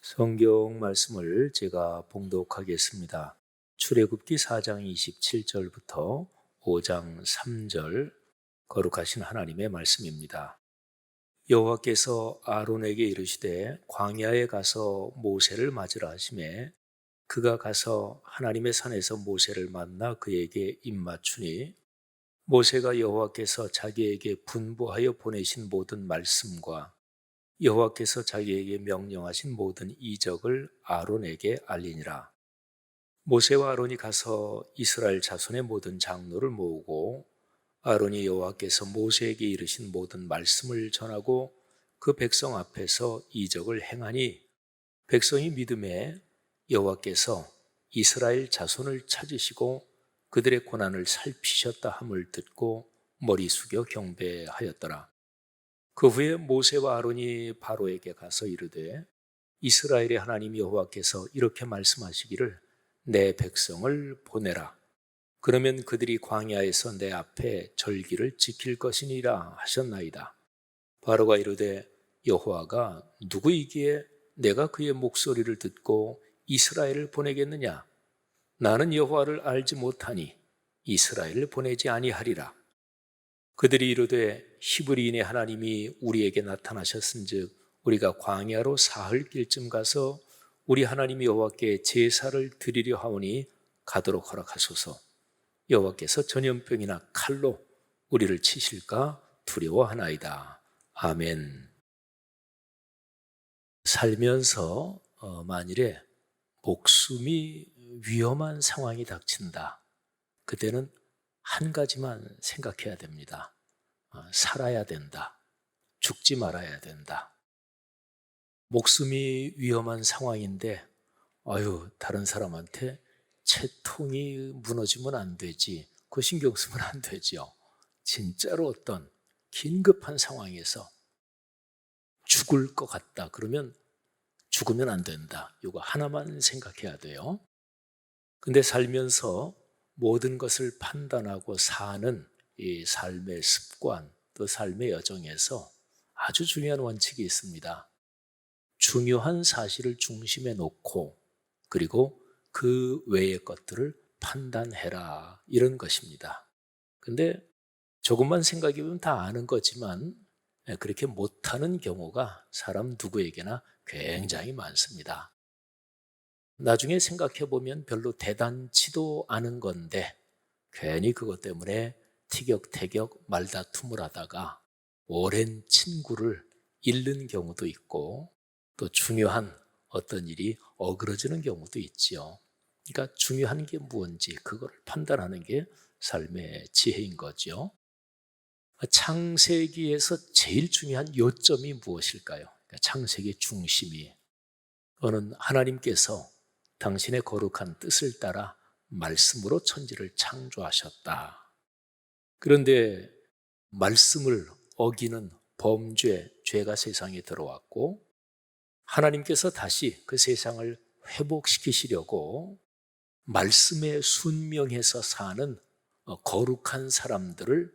성경 말씀을 제가 봉독하겠습니다. 출애굽기 4장 27절부터 5장 3절 거룩하신 하나님의 말씀입니다. 여호와께서 아론에게 이르시되 광야에 가서 모세를 맞으라 하시매 그가 가서 하나님의 산에서 모세를 만나 그에게 입맞추니 모세가 여호와께서 자기에게 분부하여 보내신 모든 말씀과 여호와께서 자기에게 명령하신 모든 이적을 아론에게 알리니라. 모세와 아론이 가서 이스라엘 자손의 모든 장로를 모으고 아론이 여호와께서 모세에게 이르신 모든 말씀을 전하고 그 백성 앞에서 이적을 행하니 백성이 믿음에 여호와께서 이스라엘 자손을 찾으시고 그들의 고난을 살피셨다 함을 듣고 머리 숙여 경배하였더라. 그 후에 모세와 아론이 바로에게 가서 이르되 이스라엘의 하나님 여호와께서 이렇게 말씀하시기를 내 백성을 보내라. 그러면 그들이 광야에서 내 앞에 절기를 지킬 것이니라 하셨나이다. 바로가 이르되 여호와가 누구이기에 내가 그의 목소리를 듣고 이스라엘을 보내겠느냐? 나는 여호와를 알지 못하니 이스라엘을 보내지 아니하리라. 그들이 이르되 히브리인의 하나님이 우리에게 나타나셨은즉 우리가 광야로 사흘 길쯤 가서 우리 하나님 여호와께 제사를 드리려 하오니 가도록 허락하소서. 여호와께서 전염병이나 칼로 우리를 치실까 두려워하나이다. 아멘. 살면서 만일에 목숨이 위험한 상황이 닥친다. 그때는 한 가지만 생각해야 됩니다. 살아야 된다. 죽지 말아야 된다. 목숨이 위험한 상황인데 다른 사람한테 채통이 무너지면 안 되지. 그 신경 쓰면 안 되죠. 진짜로 어떤 긴급한 상황에서 죽을 것 같다. 그러면 죽으면 안 된다. 이거 하나만 생각해야 돼요. 근데 살면서 모든 것을 판단하고 사는 이 삶의 습관, 또 삶의 여정에서 아주 중요한 원칙이 있습니다. 중요한 사실을 중심에 놓고 그리고 그 외의 것들을 판단해라, 이런 것입니다. 근데 조금만 생각해보면 다 아는 거지만 그렇게 못하는 경우가 사람 누구에게나 굉장히 많습니다. 나중에 생각해보면 별로 대단치도 않은 건데 괜히 그것 때문에 티격태격 말다툼을 하다가 오랜 친구를 잃는 경우도 있고 또 중요한 어떤 일이 어그러지는 경우도 있지요. 그러니까 중요한 게 무엇인지 그걸 판단하는 게 삶의 지혜인 거죠. 창세기에서 제일 중요한 요점이 무엇일까요? 그러니까 창세기의 중심이 하나님께서 당신의 거룩한 뜻을 따라 말씀으로 천지를 창조하셨다. 그런데 말씀을 어기는 범죄, 죄가 세상에 들어왔고 하나님께서 다시 그 세상을 회복시키시려고 말씀에 순명해서 사는 거룩한 사람들을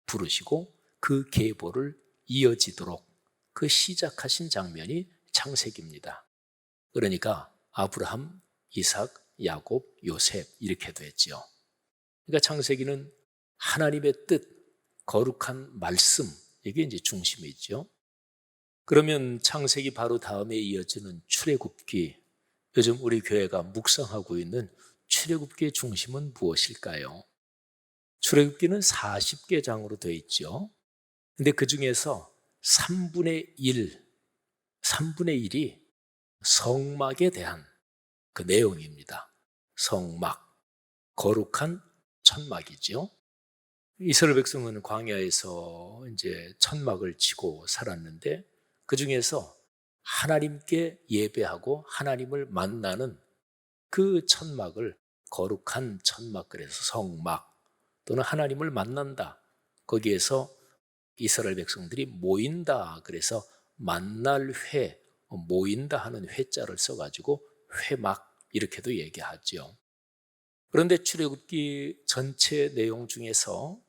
부르시고 그 계보를 이어지도록 그 시작하신 장면이 창세기입니다. 그러니까 아브라함, 이삭, 야곱, 요셉 이렇게 됐죠. 그러니까 창세기는 하나님의 뜻, 거룩한 말씀, 이게 이제 중심이죠. 그러면 창세기 바로 다음에 이어지는 출애굽기, 요즘 우리 교회가 묵상하고 있는 출애굽기의 중심은 무엇일까요? 출애굽기는 40개 장으로 되어 있죠. 근데 그 중에서 3분의 1이 성막에 대한 그 내용입니다. 성막, 거룩한 천막이죠. 이스라엘 백성은 광야에서 이제 천막을 치고 살았는데 그 중에서 하나님께 예배하고 하나님을 만나는 그 천막을 거룩한 천막, 그래서 성막 또는 하나님을 만난다. 거기에서 이스라엘 백성들이 모인다. 그래서 만날 회, 모인다 하는 회자를 써가지고 회막 이렇게도 얘기하죠. 그런데 출애굽기 전체 내용 중에서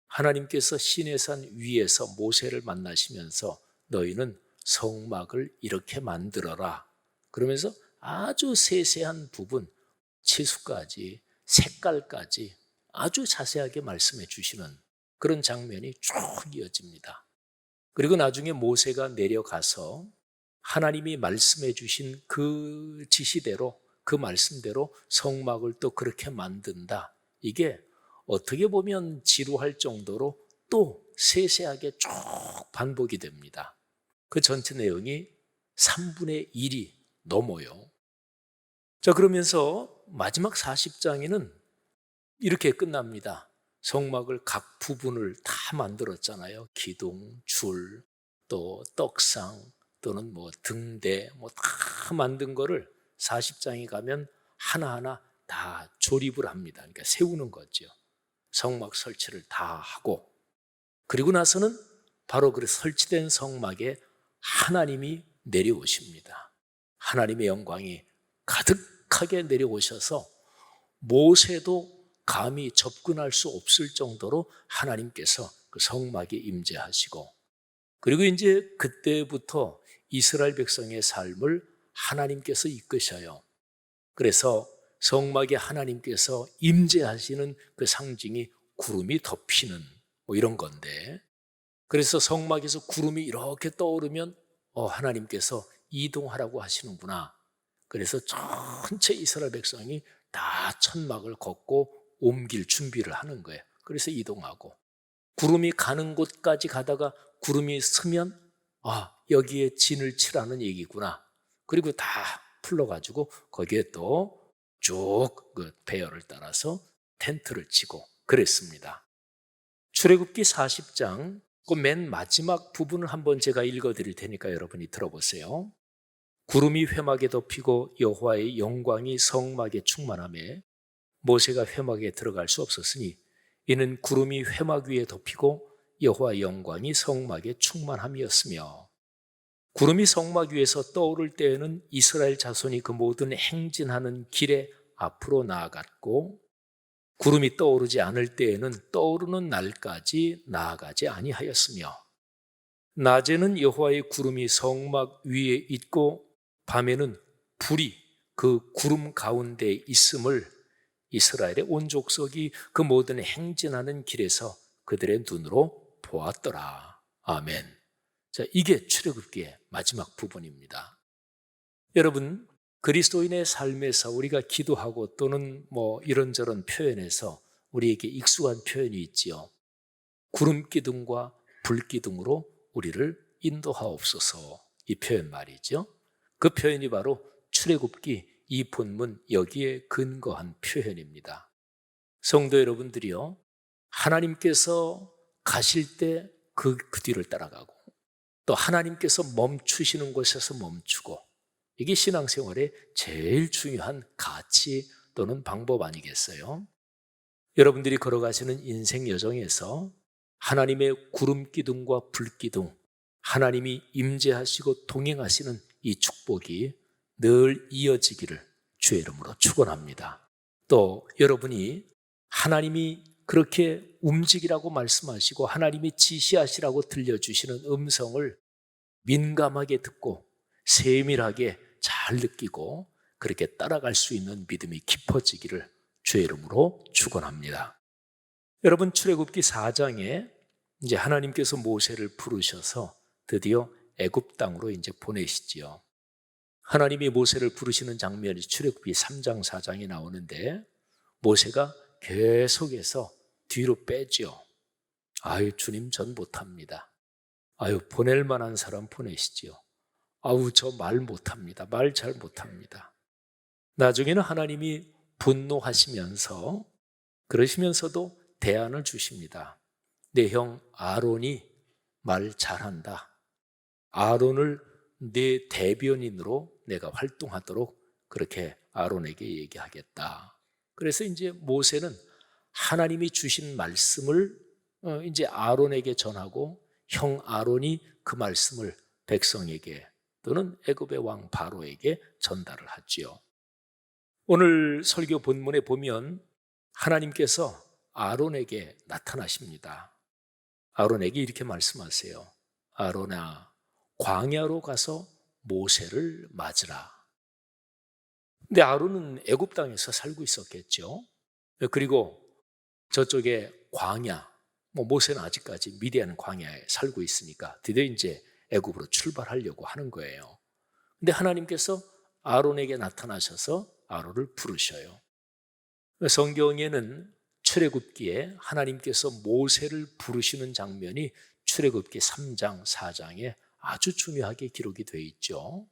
하나님께서 시내산 위에서 모세를 만나시면서 너희는 성막을 이렇게 만들어라. 그러면서 아주 세세한 부분, 치수까지, 색깔까지 아주 자세하게 말씀해 주시는 그런 장면이 쭉 이어집니다. 그리고 나중에 모세가 내려가서 하나님이 말씀해 주신 그 지시대로, 그 말씀대로 성막을 또 그렇게 만든다. 이게 어떻게 보면 지루할 정도로 또 세세하게 쭉 반복이 됩니다. 그 전체 내용이 3분의 1이 넘어요. 자, 그러면서 마지막 40장에는 이렇게 끝납니다. 성막을 각 부분을 다 만들었잖아요. 기둥, 줄, 또 떡상, 또는 뭐 등대, 뭐 다 만든 거를 40장에 가면 하나하나 다 조립을 합니다. 그러니까 세우는 거죠. 성막 설치를 다 하고, 그리고 나서는 바로 그 설치된 성막에 하나님이 내려오십니다. 하나님의 영광이 가득하게 내려오셔서 모세도 감히 접근할 수 없을 정도로 하나님께서 그 성막에 임재하시고, 그리고 이제 그때부터 이스라엘 백성의 삶을 하나님께서 이끄셔요. 그래서 성막에 하나님께서 임재하시는 그 상징이 구름이 덮이는 뭐 이런 건데, 그래서 성막에서 구름이 이렇게 떠오르면 하나님께서 이동하라고 하시는구나. 그래서 전체 이스라엘 백성이 다 천막을 걷고 옮길 준비를 하는 거예요. 그래서 이동하고, 구름이 가는 곳까지 가다가 구름이 서면 여기에 진을 치라는 얘기구나. 그리고 다 풀러가지고 거기에 또 쭉 그 배열을 따라서 텐트를 치고 그랬습니다. 출애굽기 40장 그 맨 마지막 부분을 한번 제가 읽어드릴 테니까 여러분이 들어보세요. 구름이 회막에 덮이고 여호와의 영광이 성막에 충만하며 모세가 회막에 들어갈 수 없었으니 이는 구름이 회막 위에 덮이고 여호와의 영광이 성막에 충만함이었으며, 구름이 성막 위에서 떠오를 때에는 이스라엘 자손이 그 모든 행진하는 길에 앞으로 나아갔고, 구름이 떠오르지 않을 때에는 떠오르는 날까지 나아가지 아니하였으며, 낮에는 여호와의 구름이 성막 위에 있고 밤에는 불이 그 구름 가운데 있음을 이스라엘의 온 족속이 그 모든 행진하는 길에서 그들의 눈으로 보았더라. 아멘. 자, 이게 출애굽기의 마지막 부분입니다. 여러분, 그리스도인의 삶에서 우리가 기도하고 또는 뭐 이런저런 표현에서 우리에게 익숙한 표현이 있지요. 구름 기둥과 불 기둥으로 우리를 인도하옵소서, 이 표현 말이죠. 그 표현이 바로 출애굽기 이 본문 여기에 근거한 표현입니다. 성도 여러분들이요, 하나님께서 가실 때 그 뒤를 따라가고, 또 하나님께서 멈추시는 곳에서 멈추고, 이게 신앙생활의 제일 중요한 가치 또는 방법 아니겠어요? 여러분들이 걸어가시는 인생 여정에서 하나님의 구름 기둥과 불 기둥, 하나님이 임재하시고 동행하시는 이 축복이 늘 이어지기를 주의 이름으로 축원합니다. 또 여러분이 하나님이 그렇게 움직이라고 말씀하시고 하나님이 지시하시라고 들려주시는 음성을 민감하게 듣고 세밀하게 잘 느끼고 그렇게 따라갈 수 있는 믿음이 깊어지기를 주의 이름으로 축원합니다. 여러분, 출애굽기 4장에 이제 하나님께서 모세를 부르셔서 드디어 애굽 땅으로 이제 보내시지요. 하나님이 모세를 부르시는 장면이 출애굽기 3장 4장에 나오는데, 모세가 계속해서 뒤로 빼죠. 주님 전 못합니다. 보낼 만한 사람 보내시지요. 저 말 못합니다. 말 잘 못합니다. 나중에는 하나님이 분노하시면서 그러시면서도 대안을 주십니다. 내 형 아론이 말 잘한다. 아론을 내 대변인으로 내가 활동하도록 그렇게 아론에게 얘기하겠다. 그래서 이제 모세는 하나님이 주신 말씀을 이제 아론에게 전하고, 형 아론이 그 말씀을 백성에게 또는 애굽의 왕 바로에게 전달을 하지요. 오늘 설교 본문에 보면 하나님께서 아론에게 나타나십니다. 아론에게 이렇게 말씀하세요. 아론아, 광야로 가서 모세를 맞으라. 근데 아론은 애굽 땅에서 살고 있었겠죠. 그리고 저쪽에 광야, 모세는 아직까지 미디안 광야에 살고 있으니까 드디어 이제 애굽으로 출발하려고 하는 거예요. 근데 하나님께서 아론에게 나타나셔서 아론을 부르셔요. 성경에는 출애굽기에 하나님께서 모세를 부르시는 장면이 출애굽기 3장, 4장에 아주 중요하게 기록이 되어 있죠.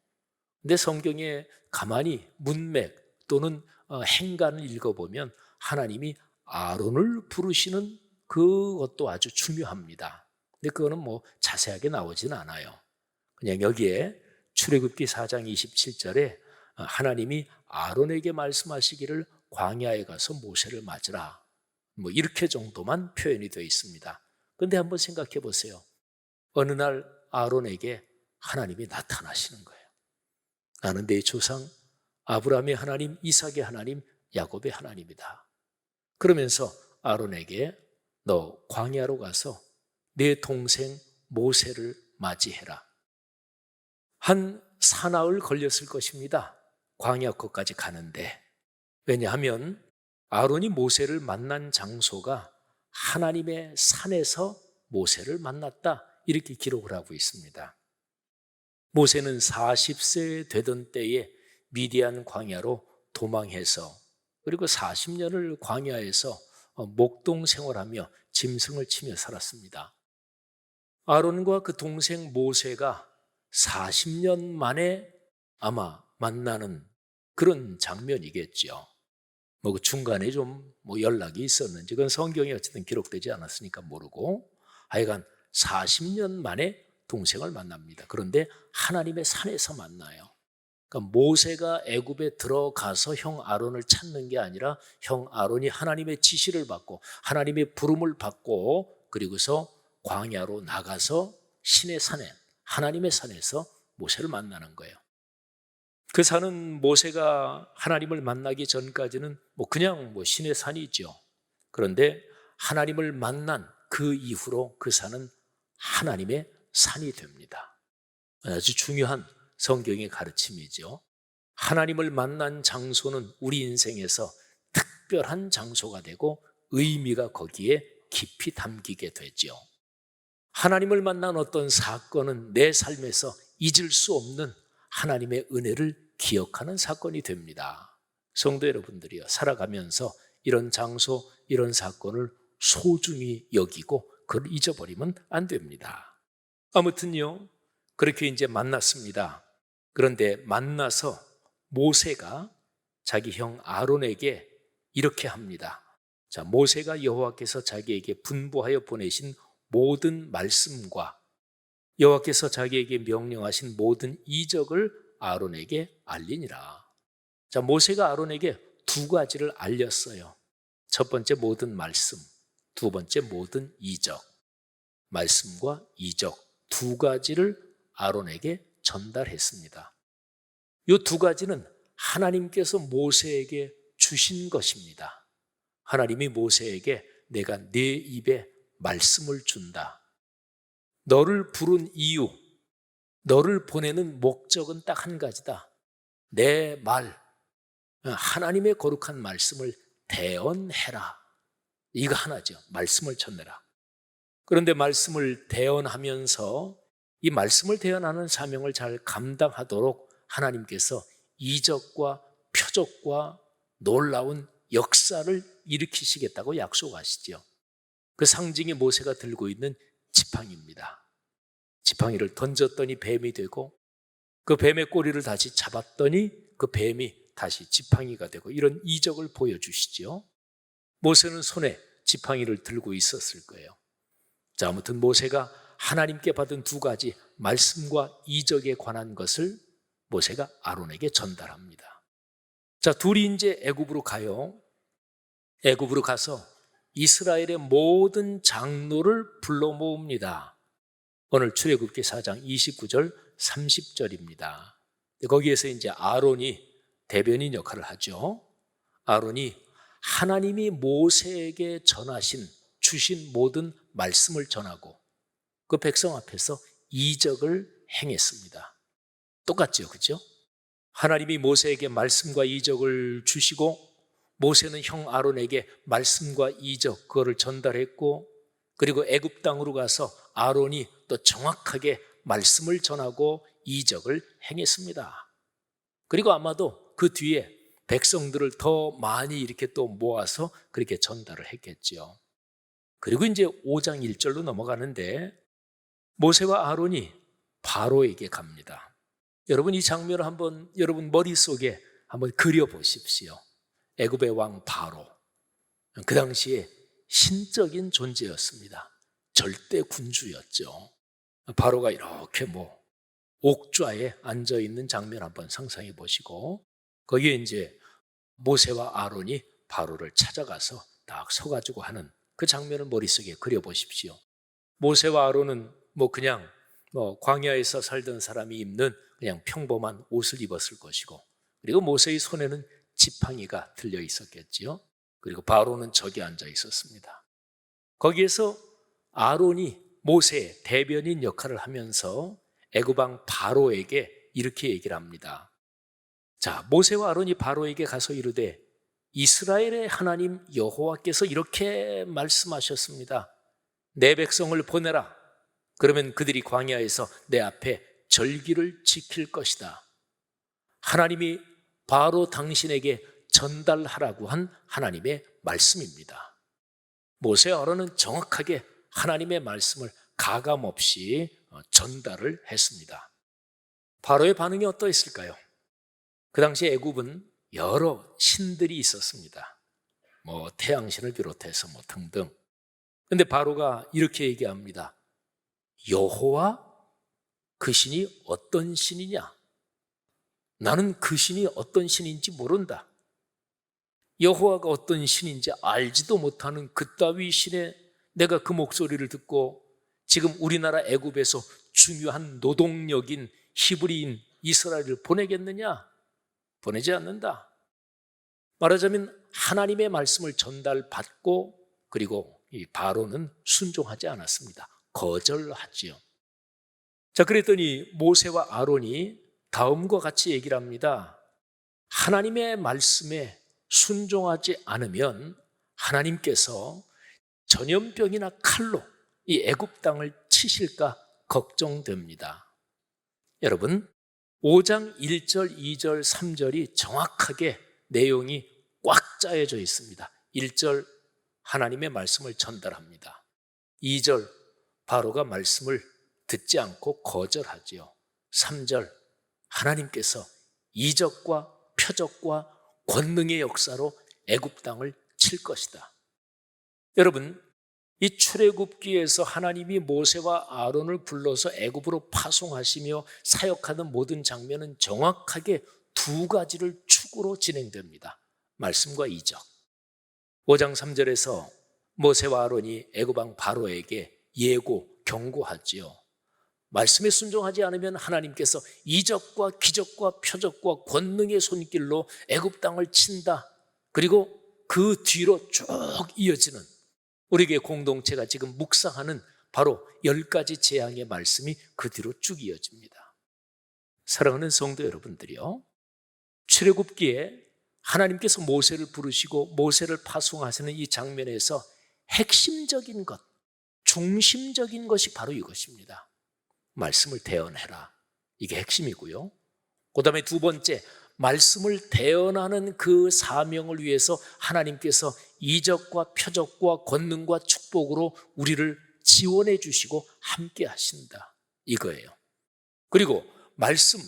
근데 성경에 가만히 문맥 또는 행간을 읽어보면 하나님이 아론을 부르시는 그것도 아주 중요합니다. 근데 그거는 자세하게 나오진 않아요. 그냥 여기에 출애굽기 4장 27절에 하나님이 아론에게 말씀하시기를 광야에 가서 모세를 맞으라. 이렇게 정도만 표현이 되어 있습니다. 그런데 한번 생각해 보세요. 어느 날 아론에게 하나님이 나타나시는 거예요. 나는 내 조상 아브라함의 하나님, 이삭의 하나님, 야곱의 하나님이다. 그러면서 아론에게 너 광야로 가서 내 동생 모세를 맞이해라. 한 사나흘 걸렸을 것입니다. 광야 거기까지 가는데. 왜냐하면 아론이 모세를 만난 장소가 하나님의 산에서 모세를 만났다. 이렇게 기록을 하고 있습니다. 모세는 40세 되던 때에 미디안 광야로 도망해서 그리고 40년을 광야에서 목동 생활하며 짐승을 치며 살았습니다. 아론과 그 동생 모세가 40년 만에 아마 만나는 그런 장면이겠죠. 그 중간에 좀 연락이 있었는지 그건 성경에 어쨌든 기록되지 않았으니까 모르고 하여간 40년 만에 동생을 만납니다. 그런데 하나님의 산에서 만나요. 그러니까 모세가 애굽에 들어가서 형 아론을 찾는 게 아니라 형 아론이 하나님의 지시를 받고 하나님의 부름을 받고 그리고서 광야로 나가서 신의 산에 하나님의 산에서 모세를 만나는 거예요. 그 산은 모세가 하나님을 만나기 전까지는 그냥 신의 산이죠. 그런데 하나님을 만난 그 이후로 그 산은 하나님의 산이 됩니다. 아주 중요한 성경의 가르침이죠. 하나님을 만난 장소는 우리 인생에서 특별한 장소가 되고 의미가 거기에 깊이 담기게 되죠. 하나님을 만난 어떤 사건은 내 삶에서 잊을 수 없는 하나님의 은혜를 기억하는 사건이 됩니다. 성도 여러분들이요, 살아가면서 이런 장소, 이런 사건을 소중히 여기고 그걸 잊어버리면 안 됩니다. 아무튼요, 그렇게 이제 만났습니다. 그런데 만나서 모세가 자기 형 아론에게 이렇게 합니다. 자, 모세가 여호와께서 자기에게 분부하여 보내신 모든 말씀과 여호와께서 자기에게 명령하신 모든 이적을 아론에게 알리니라. 자, 모세가 아론에게 두 가지를 알렸어요. 첫 번째 모든 말씀, 두 번째 모든 이적. 말씀과 이적 두 가지를 아론에게 전달했습니다. 이 두 가지는 하나님께서 모세에게 주신 것입니다. 하나님이 모세에게 내가 네 입에 말씀을 준다. 너를 부른 이유, 너를 보내는 목적은 딱 한 가지다. 내 말, 하나님의 거룩한 말씀을 대언해라. 이거 하나죠. 말씀을 전해라. 그런데 말씀을 대언하면서 이 말씀을 대언하는 사명을 잘 감당하도록 하나님께서 이적과 표적과 놀라운 역사를 일으키시겠다고 약속하시죠. 그 상징이 모세가 들고 있는 지팡이입니다. 지팡이를 던졌더니 뱀이 되고 그 뱀의 꼬리를 다시 잡았더니 그 뱀이 다시 지팡이가 되고 이런 이적을 보여주시죠. 모세는 손에 지팡이를 들고 있었을 거예요. 자, 아무튼 모세가 하나님께 받은 두 가지 말씀과 이적에 관한 것을 모세가 아론에게 전달합니다. 자, 둘이 이제 애굽으로 가요. 애굽으로 가서 이스라엘의 모든 장로를 불러 모읍니다. 오늘 출애굽기 4장 29절 30절입니다. 거기에서 이제 아론이 대변인 역할을 하죠. 아론이 하나님이 모세에게 주신 모든 말씀을 전하고 그 백성 앞에서 이적을 행했습니다. 똑같죠, 그죠? 하나님이 모세에게 말씀과 이적을 주시고 모세는 형 아론에게 말씀과 이적 그거를 전달했고, 그리고 애굽 땅으로 가서 아론이 또 정확하게 말씀을 전하고 이적을 행했습니다. 그리고 아마도 그 뒤에 백성들을 더 많이 이렇게 또 모아서 그렇게 전달을 했겠죠. 그리고 이제 5장 1절로 넘어가는데 모세와 아론이 바로에게 갑니다. 여러분 이 장면을 한번 여러분 머릿속에 한번 그려보십시오. 애굽의 왕 바로, 그 당시에 신적인 존재였습니다. 절대 군주였죠. 바로가 이렇게 옥좌에 앉아있는 장면 한번 상상해 보시고, 거기에 이제 모세와 아론이 바로를 찾아가서 딱 서가지고 하는 그 장면을 머릿속에 그려보십시오. 모세와 아론은 그냥 광야에서 살던 사람이 입는 그냥 평범한 옷을 입었을 것이고, 그리고 모세의 손에는 지팡이가 들려 있었겠지요. 그리고 바로는 저기 앉아 있었습니다. 거기에서 아론이 모세의 대변인 역할을 하면서 애굽 왕 바로에게 이렇게 얘기를 합니다. 자, 모세와 아론이 바로에게 가서 이르되 이스라엘의 하나님 여호와께서 이렇게 말씀하셨습니다. 내 백성을 보내라. 그러면 그들이 광야에서 내 앞에 절기를 지킬 것이다. 하나님이 바로 당신에게 전달하라고 한 하나님의 말씀입니다. 모세와 아론은 정확하게 하나님의 말씀을 가감없이 전달을 했습니다. 바로의 반응이 어떠했을까요? 그 당시 애굽은 여러 신들이 있었습니다. 태양신을 비롯해서 등등. 근데 바로가 이렇게 얘기합니다. 여호와 그 신이 어떤 신이냐? 나는 그 신이 어떤 신인지 모른다. 여호와가 어떤 신인지 알지도 못하는 그따위 신에 내가 그 목소리를 듣고 지금 우리나라 애굽에서 중요한 노동력인 히브리인 이스라엘을 보내겠느냐? 보내지 않는다. 말하자면 하나님의 말씀을 전달받고 그리고 이 바로는 순종하지 않았습니다. 거절하지요. 자, 그랬더니 모세와 아론이 다음과 같이 얘기를 합니다. 하나님의 말씀에 순종하지 않으면 하나님께서 전염병이나 칼로 이 애굽 땅을 치실까 걱정됩니다. 여러분 5장 1절, 2절, 3절이 정확하게 내용이 꽉 짜여져 있습니다. 1절 하나님의 말씀을 전달합니다. 2절 바로가 말씀을 듣지 않고 거절하지요. 3절 하나님께서 이적과 표적과 권능의 역사로 애굽 땅을 칠 것이다. 여러분 이 출애굽기에서 하나님이 모세와 아론을 불러서 애굽으로 파송하시며 사역하는 모든 장면은 정확하게 두 가지를 축으로 진행됩니다. 말씀과 이적. 5장 3절에서 모세와 아론이 애굽 왕 바로에게 예고, 경고하지요. 말씀에 순종하지 않으면 하나님께서 이적과 기적과 표적과 권능의 손길로 애굽 땅을 친다. 그리고 그 뒤로 쭉 이어지는 우리에게 공동체가 지금 묵상하는 바로 10가지 재앙의 말씀이 그 뒤로 쭉 이어집니다. 사랑하는 성도 여러분들이요, 출애굽기에 하나님께서 모세를 부르시고 모세를 파송하시는 이 장면에서 핵심적인 것, 중심적인 것이 바로 이것입니다. 말씀을 대언해라. 이게 핵심이고요. 그 다음에 두 번째, 말씀을 대언하는 그 사명을 위해서 하나님께서 이적과 표적과 권능과 축복으로 우리를 지원해 주시고 함께 하신다. 이거예요. 그리고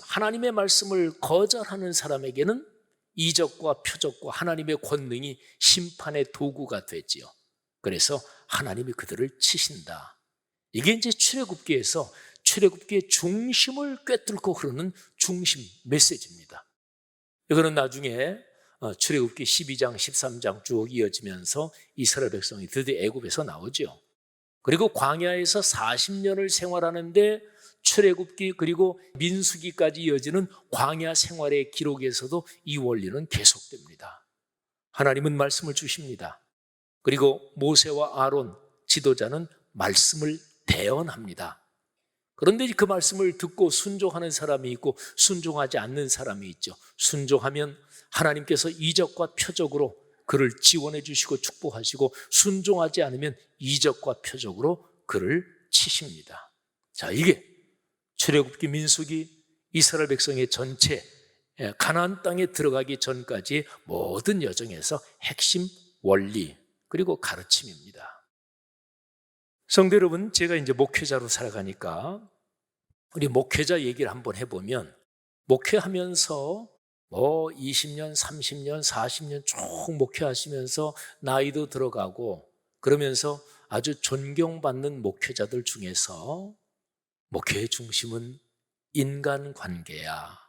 하나님의 말씀을 거절하는 사람에게는 이적과 표적과 하나님의 권능이 심판의 도구가 되지요. 그래서 하나님이 그들을 치신다. 이게 이제 출애굽기에서 출애굽기의 중심을 꿰뚫고 흐르는 중심 메시지입니다. 이거는 나중에 출애굽기 12장, 13장 쭉 이어지면서 이스라엘 백성이 드디어 애굽에서 나오죠. 그리고 광야에서 40년을 생활하는데 출애굽기 그리고 민수기까지 이어지는 광야 생활의 기록에서도 이 원리는 계속됩니다. 하나님은 말씀을 주십니다. 그리고 모세와 아론 지도자는 말씀을 대언합니다. 그런데 그 말씀을 듣고 순종하는 사람이 있고 순종하지 않는 사람이 있죠. 순종하면 하나님께서 이적과 표적으로 그를 지원해 주시고 축복하시고, 순종하지 않으면 이적과 표적으로 그를 치십니다. 자, 이게 출애굽기, 민수기, 이스라엘 백성의 전체 가나안 땅에 들어가기 전까지 모든 여정에서 핵심 원리 그리고 가르침입니다. 성도 여러분, 제가 이제 목회자로 살아가니까 우리 목회자 얘기를 한번 해보면, 목회하면서 20년, 30년, 40년 쭉 목회하시면서 나이도 들어가고 그러면서 아주 존경받는 목회자들 중에서 목회의 중심은 인간관계야,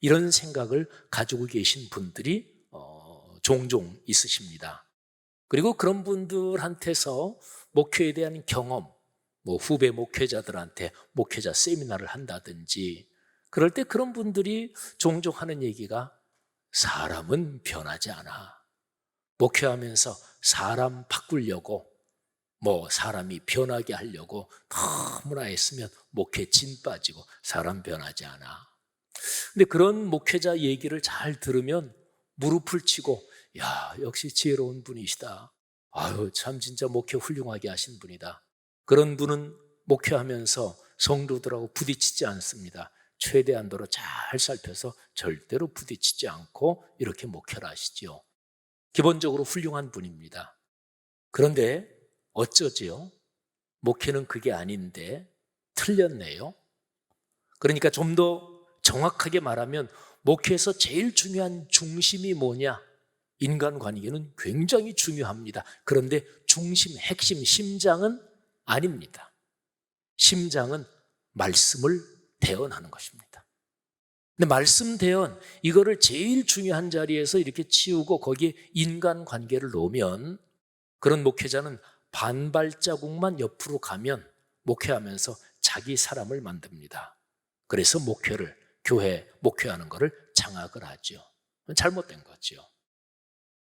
이런 생각을 가지고 계신 분들이 종종 있으십니다. 그리고 그런 분들한테서 목회에 대한 경험, 후배 목회자들한테 목회자 세미나를 한다든지 그럴 때 그런 분들이 종종 하는 얘기가, 사람은 변하지 않아. 목회하면서 사람 바꾸려고, 사람이 변하게 하려고 너무나 애쓰면 목회 진 빠지고 사람 변하지 않아. 근데 그런 목회자 얘기를 잘 들으면 무릎을 치고, 야, 역시 지혜로운 분이시다. 아유, 참 진짜 목회 훌륭하게 하신 분이다. 그런 분은 목회하면서 성도들하고 부딪히지 않습니다. 최대한도로 잘 살펴서 절대로 부딪히지 않고 이렇게 목회를 하시죠. 기본적으로 훌륭한 분입니다. 그런데 어쩌지요? 목회는 그게 아닌데 틀렸네요. 그러니까 좀 더 정확하게 말하면 목회에서 제일 중요한 중심이 뭐냐? 인간관계는 굉장히 중요합니다. 그런데 중심, 핵심, 심장은 아닙니다. 심장은 말씀을 대언하는 것입니다. 근데 말씀 대언, 이거를 제일 중요한 자리에서 이렇게 치우고 거기에 인간관계를 놓으면 그런 목회자는 반발자국만 옆으로 가면 목회하면서 자기 사람을 만듭니다. 그래서 교회 목회하는 것을 장악을 하죠. 잘못된 거죠.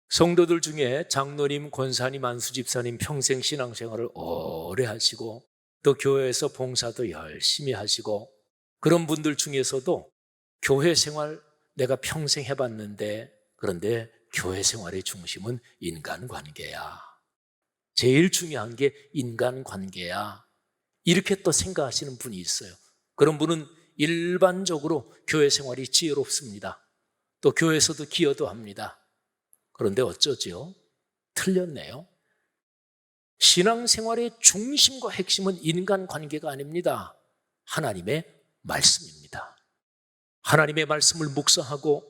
성도들 중에 장로님, 권사님, 안수집사님 평생 신앙생활을 오래 하시고 또 교회에서 봉사도 열심히 하시고 그런 분들 중에서도 교회 생활 내가 평생 해봤는데, 그런데 교회 생활의 중심은 인간관계야. 제일 중요한 게 인간관계야. 이렇게 또 생각하시는 분이 있어요. 그런 분은 일반적으로 교회 생활이 지혜롭습니다. 또 교회에서도 기여도 합니다. 그런데 어쩌지요? 틀렸네요. 신앙생활의 중심과 핵심은 인간관계가 아닙니다. 하나님의 말씀입니다. 하나님의 말씀을 묵상하고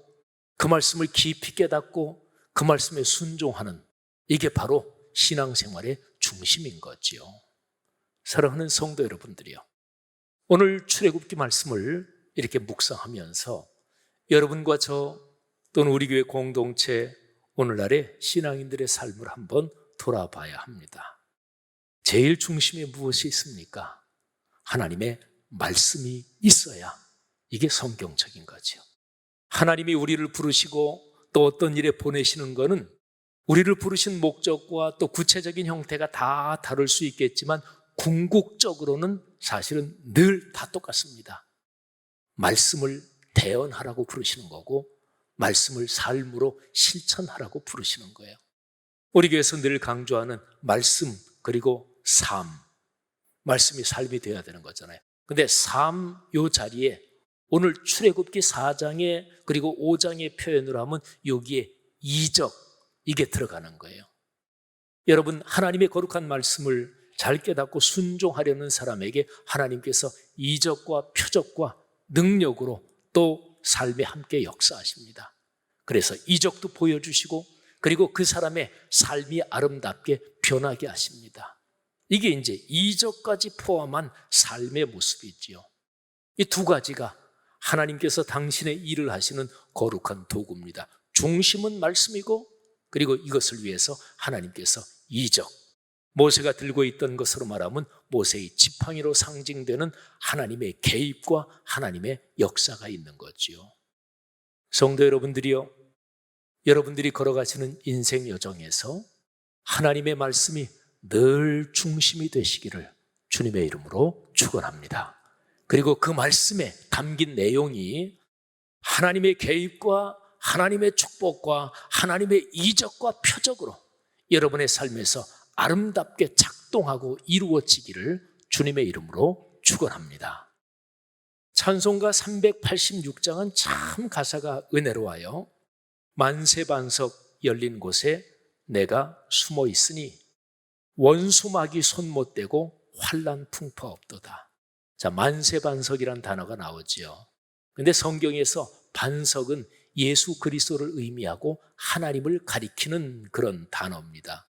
그 말씀을 깊이 깨닫고 그 말씀에 순종하는, 이게 바로 신앙생활의 중심인 거지요. 사랑하는 성도 여러분들이요, 오늘 출애굽기 말씀을 이렇게 묵상하면서 여러분과 저 또는 우리 교회 공동체 오늘날의 신앙인들의 삶을 한번 돌아봐야 합니다. 제일 중심에 무엇이 있습니까? 하나님의 말씀이 있어야 이게 성경적인 거죠. 하나님이 우리를 부르시고 또 어떤 일에 보내시는 것은 우리를 부르신 목적과 또 구체적인 형태가 다 다를 수 있겠지만 궁극적으로는 사실은 늘 다 똑같습니다. 말씀을 대언하라고 부르시는 거고 말씀을 삶으로 실천하라고 부르시는 거예요. 우리 교회에서 늘 강조하는 말씀 그리고 삶, 말씀이 삶이 되어야 되는 거잖아요. 근데 삶 요 자리에 오늘 출애굽기 4장에 그리고 5장의 표현으로 하면 여기에 이적, 이게 들어가는 거예요. 여러분, 하나님의 거룩한 말씀을 잘 깨닫고 순종하려는 사람에게 하나님께서 이적과 표적과 능력으로 또 삶에 함께 역사하십니다. 그래서 이적도 보여주시고 그리고 그 사람의 삶이 아름답게 변하게 하십니다. 이게 이제 이적까지 포함한 삶의 모습이지요. 이 두 가지가 하나님께서 당신의 일을 하시는 거룩한 도구입니다. 중심은 말씀이고 그리고 이것을 위해서 하나님께서 이적, 모세가 들고 있던 것으로 말하면 모세의 지팡이로 상징되는 하나님의 개입과 하나님의 역사가 있는 거지요. 성도 여러분들이요, 여러분들이 걸어가시는 인생 여정에서 하나님의 말씀이 늘 중심이 되시기를 주님의 이름으로 축원합니다. 그리고 그 말씀에 담긴 내용이 하나님의 개입과 하나님의 축복과 하나님의 이적과 표적으로 여러분의 삶에서 아름답게 작동하고 이루어지기를 주님의 이름으로 축원합니다. 찬송가 386장은 참 가사가 은혜로워요. 만세반석 열린 곳에 내가 숨어 있으니 원수막이 손 못 대고 환난 풍파 없도다. 자, 만세반석이란 단어가 나오지요. 근데 성경에서 반석은 예수 그리스도를 의미하고 하나님을 가리키는 그런 단어입니다.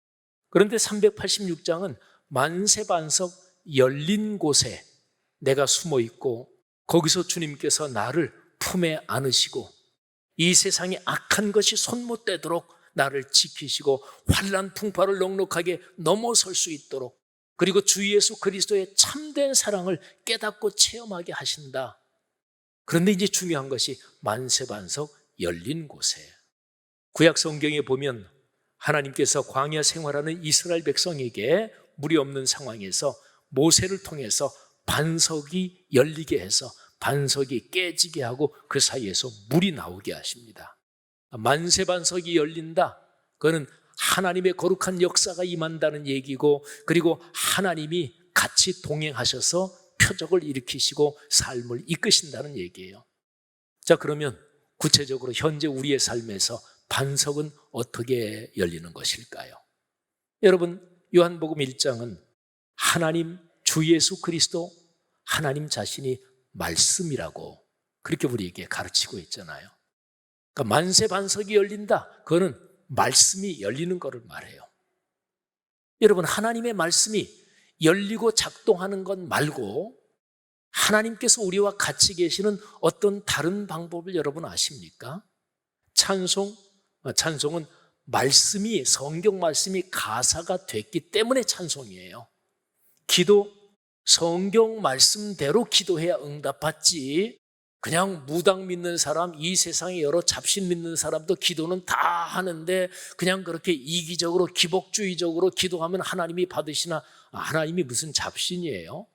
그런데 386장은 만세반석 열린 곳에 내가 숨어 있고 거기서 주님께서 나를 품에 안으시고 이 세상에 악한 것이 손 못 대도록 나를 지키시고 환난 풍파를 넉넉하게 넘어설 수 있도록, 그리고 주 예수 그리스도의 참된 사랑을 깨닫고 체험하게 하신다. 그런데 이제 중요한 것이 만세반석 열린 곳에, 구약 성경에 보면 하나님께서 광야 생활하는 이스라엘 백성에게 물이 없는 상황에서 모세를 통해서 반석이 열리게 해서 반석이 깨지게 하고 그 사이에서 물이 나오게 하십니다. 만세반석이 열린다, 그거는 하나님의 거룩한 역사가 임한다는 얘기고, 그리고 하나님이 같이 동행하셔서 표적을 일으키시고 삶을 이끄신다는 얘기예요. 자, 그러면 구체적으로 현재 우리의 삶에서 반석은 어떻게 열리는 것일까요? 여러분, 요한복음 1장은 하나님 주 예수 그리스도 하나님 자신이 말씀이라고 그렇게 우리에게 가르치고 있잖아요. 그러니까 만세반석이 열린다, 그거는 말씀이 열리는 것을 말해요. 여러분, 하나님의 말씀이 열리고 작동하는 것 말고 하나님께서 우리와 같이 계시는 어떤 다른 방법을 여러분 아십니까? 찬송은 말씀이, 성경 말씀이 가사가 됐기 때문에 찬송이에요. 기도, 성경 말씀대로 기도해야 응답받지, 그냥 무당 믿는 사람, 이 세상에 여러 잡신 믿는 사람도 기도는 다 하는데 그냥 그렇게 이기적으로 기복주의적으로 기도하면 하나님이 받으시나? 하나님이 무슨 잡신이에요?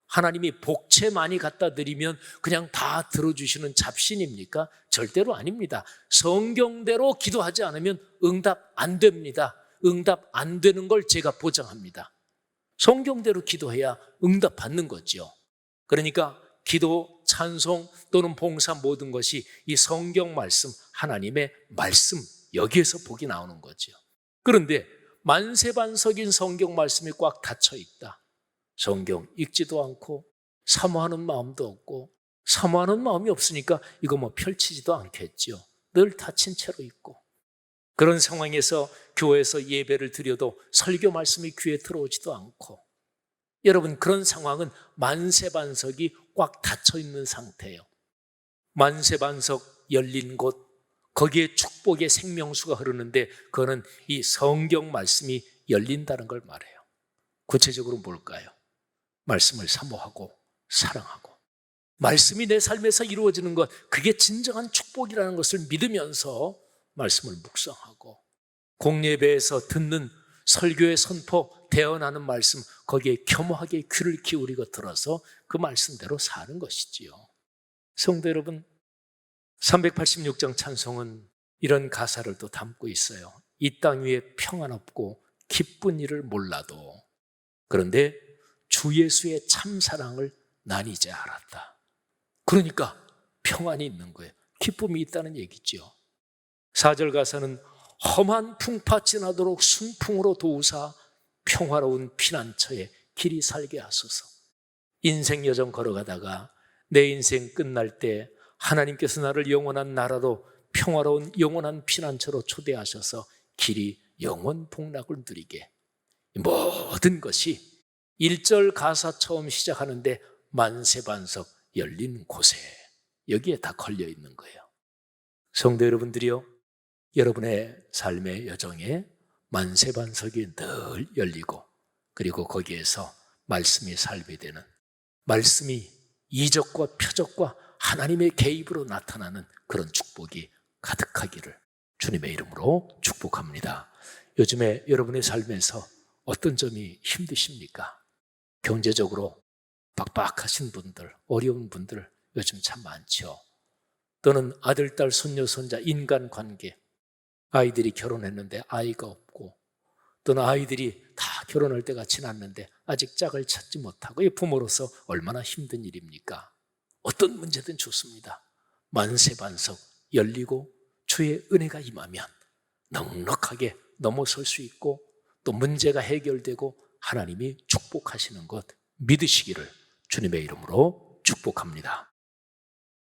하나님이 복채 많이 갖다 드리면 그냥 다 들어주시는 잡신입니까? 절대로 아닙니다. 성경대로 기도하지 않으면 응답 안 됩니다. 응답 안 되는 걸 제가 보장합니다. 성경대로 기도해야 응답 받는 거죠. 그러니까 기도, 찬송 또는 봉사 모든 것이 이 성경 말씀, 하나님의 말씀, 여기에서 복이 나오는 거죠. 그런데 만세반석인 성경 말씀이 꽉 닫혀 있다. 성경 읽지도 않고 사모하는 마음도 없고, 사모하는 마음이 없으니까 이거 뭐 펼치지도 않겠죠. 늘 닫힌 채로 있고, 그런 상황에서 교회에서 예배를 드려도 설교 말씀이 귀에 들어오지도 않고, 여러분, 그런 상황은 만세반석이 꽉 닫혀 있는 상태예요. 만세반석 열린 곳, 거기에 축복의 생명수가 흐르는데 그거는 이 성경 말씀이 열린다는 걸 말해요. 구체적으로 뭘까요? 말씀을 사모하고 사랑하고, 말씀이 내 삶에서 이루어지는 것, 그게 진정한 축복이라는 것을 믿으면서 말씀을 묵상하고, 공예배에서 듣는 설교의 선포, 대언하는 말씀, 거기에 겸허하게 귀를 기울이고 들어서 그 말씀대로 사는 것이지요. 성도 여러분, 386장 찬송은 이런 가사를 또 담고 있어요. 이 땅 위에 평안 없고 기쁜 일을 몰라도, 그런데 주 예수의 참 사랑을 난 이제 알았다. 그러니까 평안이 있는 거예요. 기쁨이 있다는 얘기죠. 4절 가사는 험한 풍파 지나도록 순풍으로 도우사 평화로운 피난처에 길이 살게 하소서. 인생 여정 걸어가다가 내 인생 끝날 때 하나님께서 나를 영원한 나라로 평화로운 영원한 피난처로 초대하셔서 길이 영원 복락을 누리게, 모든 것이 1절 가사 처음 시작하는데 만세반석 열린 곳에, 여기에 다 걸려 있는 거예요. 성도 여러분들이요, 여러분의 삶의 여정에 만세반석이 늘 열리고, 그리고 거기에서 말씀이 삶이 되는, 말씀이 이적과 표적과 하나님의 개입으로 나타나는 그런 축복이 가득하기를 주님의 이름으로 축복합니다. 요즘에 여러분의 삶에서 어떤 점이 힘드십니까? 경제적으로 빡빡하신 분들, 어려운 분들 요즘 참 많죠. 또는 아들, 딸, 손녀, 손자, 인간관계, 아이들이 결혼했는데 아이가 없고, 또는 아이들이 다 결혼할 때가 지났는데 아직 짝을 찾지 못하고, 이 부모로서 얼마나 힘든 일입니까? 어떤 문제든 좋습니다. 만세반석 열리고 주의 은혜가 임하면 넉넉하게 넘어설 수 있고, 또 문제가 해결되고 하나님이 축복하시는 것 믿으시기를 주님의 이름으로 축복합니다.